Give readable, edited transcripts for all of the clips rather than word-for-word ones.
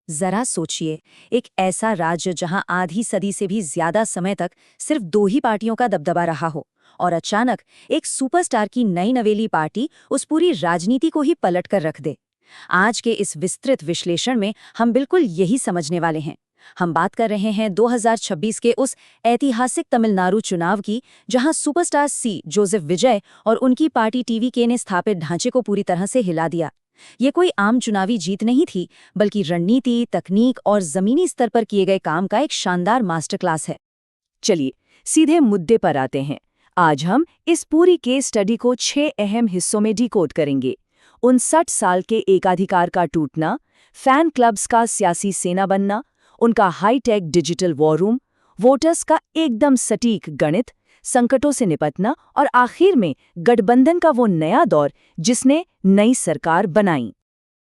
जरा सोचिए, एक ऐसा राज्य जहां आधी सदी से भी ज्यादा समय तक सिर्फ दो ही पार्टियों का दबदबा रहा हो, और अचानक एक सुपरस्टार की नई नवेली पार्टी उस पूरी राजनीति को ही पलट कर रख दे। आज के इस विस्तृत विश्लेषण में हम बिल्कुल यही समझने वाले हैं। हम बात कर रहे हैं 2026 के उस ऐतिहासिक तमिलनाडु चुनाव की, जहां सुपरस्टार सी जोसेफ विजय और उनकी पार्टी टीवीके ने स्थापित ढांचे को पूरी तरह से हिला दिया। ये कोई आम चुनावी जीत नहीं थी, बल्कि रणनीति, तकनीक और जमीनी स्तर पर किए गए काम का एक शानदार मास्टर क्लास है। चलिए सीधे मुद्दे पर आते हैं। आज हम इस पूरी केस स्टडी को 6 अहम हिस्सों में डिकोड करेंगे। 59 साल के एकाधिकार का टूटना, फैन क्लब्स का सियासी सेना बनना, उनका hi tech digital war room, voters का एकदम सटीक गणित, संकटों से निपटना और आखिर में गठबंधन का वो नया दौर जिसने नई सरकार बनाई।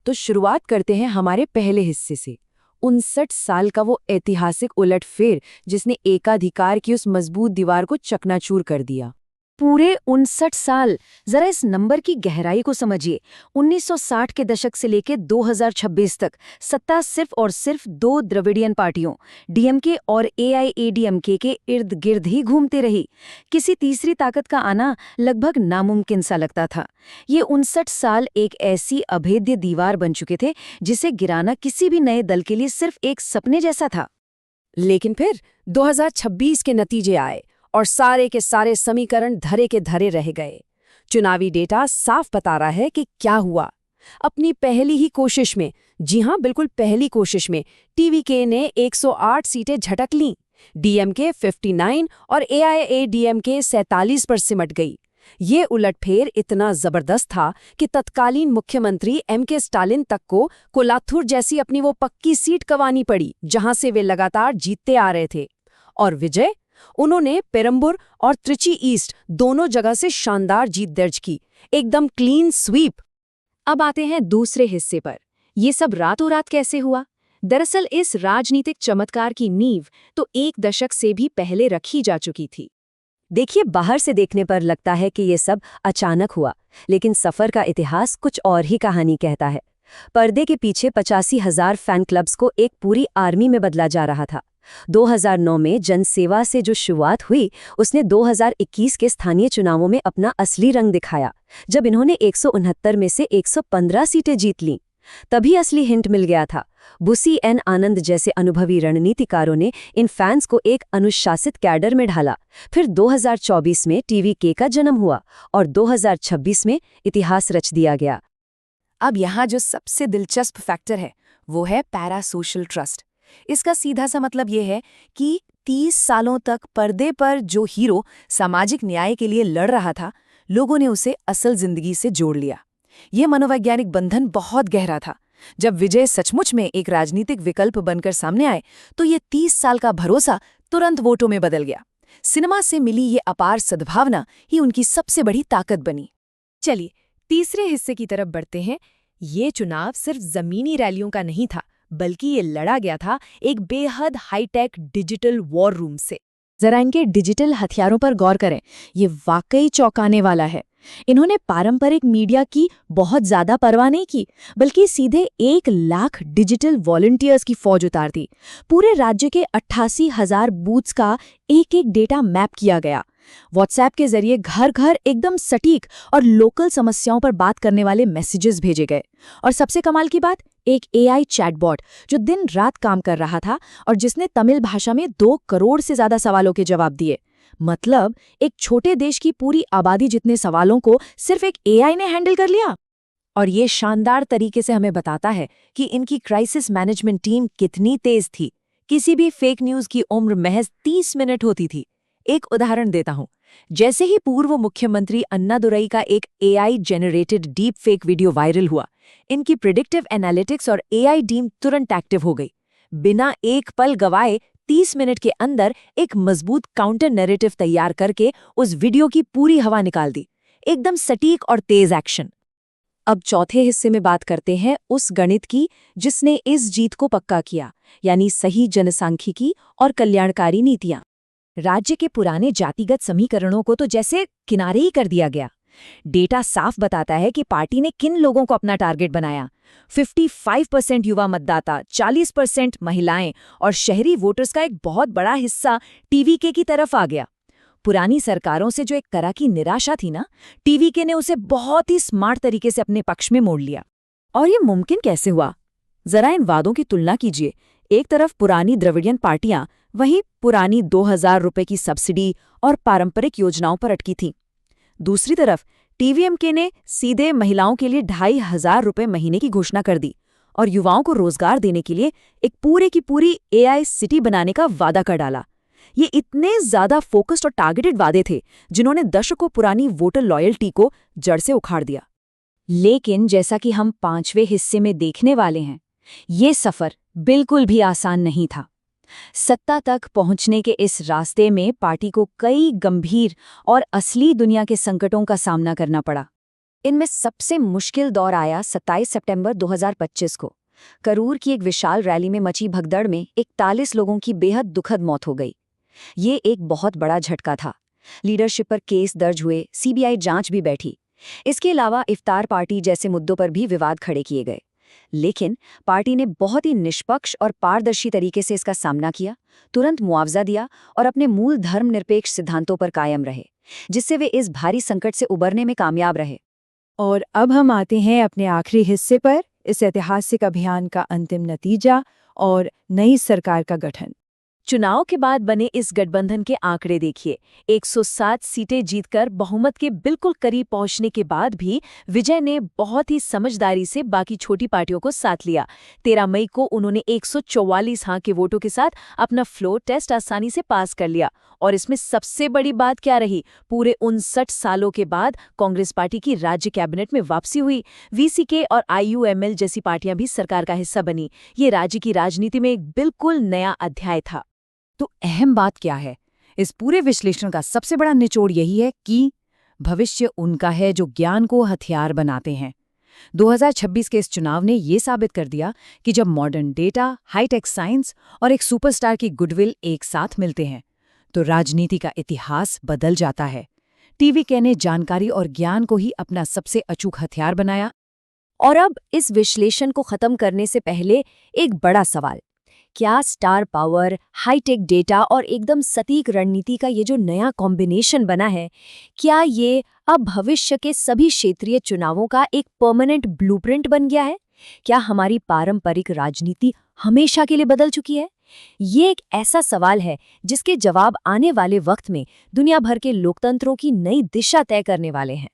तो शुरुआत करते हैं हमारे पहले हिस्से से। 59 साल का वो ऐतिहासिक उलटफेर जिसने एकाधिकार की उस मजबूत दीवार को चकनाचूर कर दिया। पूरे 59 साल। जरा इस नंबर की गहराई को समझिए। 1960 के दशक से लेकर 2026 तक सत्ता सिर्फ और सिर्फ दो द्रविडियन पार्टियों, डीएमके और एआईएडीएमके के इर्द गिर्द ही घूमते रही। किसी तीसरी ताकत का आना लगभग नामुमकिन सा लगता था। ये 59 साल एक ऐसी अभेद्य दीवार बन चुके थे जिसे गिराना किसी भी नए दल के लिए सिर्फ एक सपने जैसा था। लेकिन फिर 2026 के नतीजे आए और सारे के सारे समीकरण धरे के धरे रह गए। चुनावी डेटा साफ बता रहा है कि क्या हुआ। अपनी पहली ही कोशिश में, जी हां बिल्कुल पहली कोशिश में, टीवीके ने 108 सीटें झटक लीं। डीएमके 59 और एआईएडीएमके 47 पर सिमट गई। ये उलटफेर इतना जबरदस्त था कि तत्कालीन मुख्यमंत्री एमके स्टालिन तक को कोलाथुर जैसी अपनी वो पक्की सीट गंवानी पड़ी जहां से वे लगातार जीतते आ रहे थे। और विजय, उन्होंने पेरंबूर और त्रिची ईस्ट दोनों जगह से शानदार जीत दर्ज की, एकदम क्लीन स्वीप। अब आते हैं दूसरे हिस्से पर। ये सब रातों रात कैसे हुआ? दरअसल इस राजनीतिक चमत्कार की नींव तो एक दशक से भी पहले रखी जा चुकी थी। देखिए, बाहर से देखने पर लगता है कि ये सब अचानक हुआ, लेकिन सफर का इतिहास कुछ और ही कहानी कहता है। पर्दे के पीछे 85,000 फैन क्लब्स को एक पूरी आर्मी में बदला जा रहा था। 2009 में जनसेवा से जो शुरुआत हुई, उसने 2021 के स्थानीय चुनावों में अपना असली रंग दिखाया, जब इन्होंने 169 में से 115 सीटें जीत लीं। तभी असली हिंट मिल गया था। बुसी एन आनंद जैसे अनुभवी रणनीतिकारों ने इन फैंस को एक अनुशासित कैडर में ढाला। फिर 2024 में टीवीके का जन्म हुआ और 2026 में इतिहास रच दिया गया। अब यहाँ जो सबसे दिलचस्प फैक्टर है वो है पैरा सोशल ट्रस्ट। इसका सीधा सा मतलब ये है कि 30 सालों तक पर्दे पर जो हीरो सामाजिक न्याय के लिए लड़ रहा था, लोगों ने उसे असल जिंदगी से जोड़ लिया। ये मनोवैज्ञानिक बंधन बहुत गहरा था। जब विजय सचमुच में एक राजनीतिक विकल्प बनकर सामने आए, तो ये 30 साल का भरोसा तुरंत वोटों में बदल गया। सिनेमा से मिली ये अपार सद्भावना ही उनकी सबसे बड़ी ताकत बनी। चलिए तीसरे हिस्से की तरफ बढ़ते हैं। ये चुनाव सिर्फ जमीनी रैलियों का नहीं था, बल्कि ये लड़ा गया था एक बेहद हाईटेक डिजिटल वॉर रूम से। जरा इनके डिजिटल हथियारों पर गौर करें, ये वाकई चौंकाने वाला है। इन्होंने पारंपरिक मीडिया की बहुत ज्यादा परवाह नहीं की, बल्कि सीधे 1 लाख डिजिटल वॉलंटियर्स की फौज उतार दी। पूरे राज्य के 88,000 बूथ्स का एक डेटा मैप किया गया। व्हाट्सएप के जरिए घर घर एकदम सटीक और लोकल समस्याओं पर बात करने वाले मैसेजेस भेजे गए। और सबसे कमाल की बात, एक एआई चैटबॉट जो दिन रात काम कर रहा था और जिसने तमिल भाषा में 2 करोड़ से ज्यादा सवालों के जवाब दिए। मतलब एक छोटे देश की पूरी आबादी जितने सवालों को सिर्फ एक एआई ने हैंडल कर लिया। और ये शानदार तरीके से हमें बताता है कि इनकी क्राइसिस मैनेजमेंट टीम कितनी तेज थी। किसी भी फेक न्यूज की उम्र महज 30 मिनट होती थी। एक उदाहरण देता हूं। जैसे ही पूर्व मुख्यमंत्री अन्नादुरई का एक AI generated deep fake video viral हुआ, इनकी प्रिडिक्टिव एनालिटिक्स और एआई टीम तुरंत एक्टिव हो गई। बिना एक पल गवाए 30 मिनट के अंदर एक मजबूत काउंटर नैरेटिव तैयार करके उस वीडियो की पूरी हवा निकाल दी। एकदम सटीक और तेज एक्शन। अब चौथे हिस्से में बात करते हैं उस गणित की जिसने इस जीत को पक्का किया, यानी सही जनसांख्यिकी और कल्याणकारी नीतियां। राज्य के पुराने जातिगत समीकरणों को तो जैसे किनारे ही कर दिया गया। डेटा साफ बताता है कि पार्टी ने किन लोगों को अपना टारगेट बनाया। 55% युवा मतदाता, 40% महिलाएं और शहरी वोटर्स का एक बहुत बड़ा हिस्सा टीवीके की तरफ आ गया। पुरानी सरकारों से जो एक तरह की निराशा थी ना, टीवीके ने उसे बहुत ही स्मार्ट तरीके से अपने पक्ष में मोड़ लिया। और ये मुमकिन कैसे हुआ? जरा इन वादों की तुलना कीजिए। एक तरफ पुरानी द्रविडियन पार्टियां, वहीं पुरानी 2000 रुपए की सब्सिडी और पारंपरिक योजनाओं पर अटकी थीं। दूसरी तरफ टीवीएमके ने सीधे महिलाओं के लिए 2500 रुपए महीने की घोषणा कर दी और युवाओं को रोजगार देने के लिए एक पूरे की पूरी एआई सिटी बनाने का वादा कर डाला। ये इतने ज्यादा फोकस्ड और टारगेटेड वादे थे जिन्होंने दशकों पुरानी वोटर लॉयल्टी को जड़ से उखाड़ दिया। लेकिन जैसा कि हम 5वें हिस्से में देखने वाले हैं, ये सफर बिल्कुल भी आसान नहीं था। सत्ता तक पहुंचने के इस रास्ते में पार्टी को कई गंभीर और असली दुनिया के संकटों का सामना करना पड़ा। इनमें सबसे मुश्किल दौर आया 27 सितंबर 2025 को। करूर की एक विशाल रैली में मची भगदड़ में 41 लोगों की बेहद दुखद मौत हो गई। ये एक बहुत बड़ा झटका था। लीडरशिप पर केस दर्ज हुए, सीबीआई जांच भी बैठी। इसके अलावा इफ्तार पार्टी जैसे मुद्दों पर भी विवाद खड़े किए गए। लेकिन पार्टी ने बहुत ही निष्पक्ष और पारदर्शी तरीके से इसका सामना किया, तुरंत मुआवजा दिया और अपने मूल धर्मनिरपेक्ष सिद्धांतों पर कायम रहे, जिससे वे इस भारी संकट से उबरने में कामयाब रहे। और अब हम आते हैं अपने आखिरी हिस्से पर, इस ऐतिहासिक अभियान का अंतिम नतीजा और नई सरकार का गठन। चुनाव के बाद बने इस गठबंधन के आंकड़े देखिए। 107 सीटें जीतकर बहुमत के बिल्कुल करीब पहुंचने के बाद भी विजय ने बहुत ही समझदारी से बाकी छोटी पार्टियों को साथ लिया। 13 मई को उन्होंने 144 हाँ के वोटों के साथ अपना फ्लोर टेस्ट आसानी से पास कर लिया। और इसमें सबसे बड़ी बात क्या रही? पूरे 59 सालों के बाद कांग्रेस पार्टी की राज्य कैबिनेट में वापसी हुई। वीसीके और आईयूएमएल जैसी पार्टियां भी सरकार का हिस्सा बनी। ये राज्य की राजनीति में एक बिल्कुल नया अध्याय था। तो अहम बात क्या है? इस पूरे विश्लेषण का सबसे बड़ा निचोड़ यही है कि भविष्य उनका है जो ज्ञान को हथियार बनाते हैं। 2026 के इस चुनाव ने ये साबित कर दिया कि जब मॉडर्न डेटा, हाईटेक साइंस और एक सुपरस्टार की गुडविल एक साथ मिलते हैं तो राजनीति का इतिहास बदल जाता है। टीवीके ने जानकारी और ज्ञान को ही अपना सबसे अचूक हथियार बनाया। और अब इस विश्लेषण को खत्म करने से पहले एक बड़ा सवाल, क्या स्टार पावर, हाईटेक डेटा और एकदम सटीक रणनीति का ये जो नया कॉम्बिनेशन बना है, क्या ये अब भविष्य के सभी क्षेत्रीय चुनावों का एक परमानेंट ब्लूप्रिंट बन गया है? क्या हमारी पारंपरिक राजनीति हमेशा के लिए बदल चुकी है? ये एक ऐसा सवाल है जिसके जवाब आने वाले वक्त में दुनिया भर के लोकतंत्रों की नई दिशा तय करने वाले हैं।